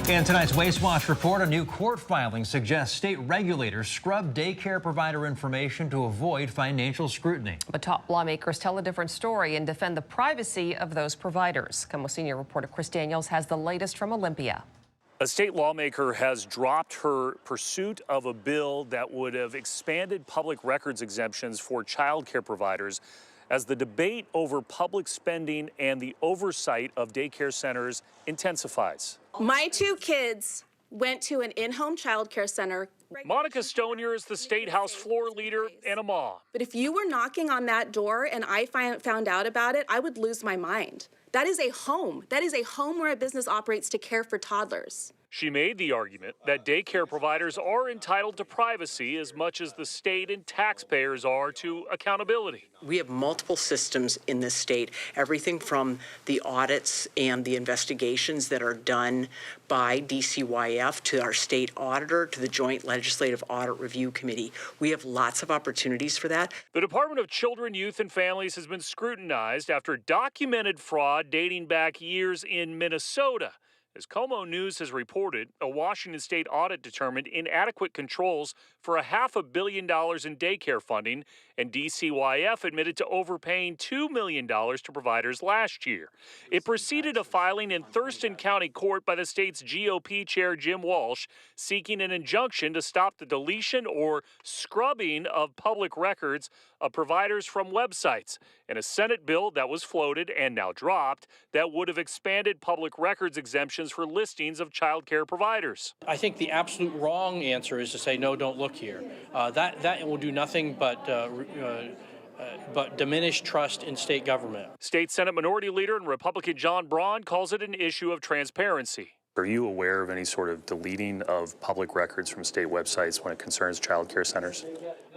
In tonight's Waste Watch report, a new court filing suggests state regulators scrub daycare provider information to avoid financial scrutiny. But top lawmakers tell a different story and defend the privacy of those providers. KOMO senior reporter Chris Daniels has the latest from Olympia. A state lawmaker has dropped her pursuit of a bill that would have expanded public records exemptions for child care providers as the debate over public spending and the oversight of daycare centers intensifies. My two kids went to an in-home child care center. Monica Stonier is the state House floor leader and a mom. But if you were knocking on that door and I found out about it, I would lose my mind. That is a home. That is a home where a business operates to care for toddlers. She made the argument that daycare providers are entitled to privacy as much as the state and taxpayers are to accountability. We have multiple systems in this state, everything from the audits and the investigations that are done by DCYF to our state auditor to the Joint Legislative Audit Review Committee. We have lots of opportunities for that. The Department of Children, Youth, and Families has been scrutinized after documented fraud dating back years in Minnesota. As KOMO News has reported, a Washington state audit determined inadequate controls for $500 million in daycare funding, and DCYF admitted to overpaying $2 million to providers last year. It preceded a filing in Thurston County Court by the state's GOP chair Jim Walsh, seeking an injunction to stop the deletion or scrubbing of public records of providers from websites, and a Senate bill that was floated and now dropped that would have expanded public records exemptions for listings of child care providers. I think the absolute wrong answer is to say, no, don't look here. That will do nothing but diminish trust in state government. State Senate Minority Leader and Republican John Braun calls it an issue of transparency. Are you aware of any sort of deleting of public records from state websites when it concerns child care centers?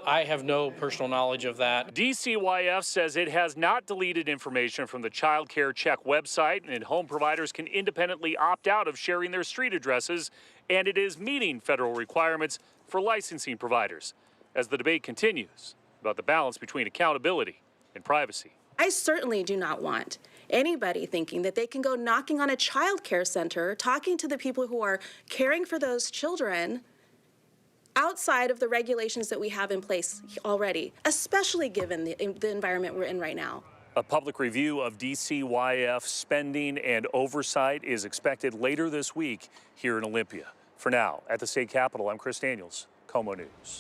I have no personal knowledge of that. DCYF says it has not deleted information from the Child Care Check website, and home providers can independently opt out of sharing their street addresses, and it is meeting federal requirements for licensing providers as the debate continues about the balance between accountability and privacy. I certainly do not want anybody thinking that they can go knocking on a child care center, talking to the people who are caring for those children outside of the regulations that we have in place already, especially given the environment we're in right now. A public review of DCYF spending and oversight is expected later this week here in Olympia. For now, at the state capitol, I'm Chris Daniels, KOMO News.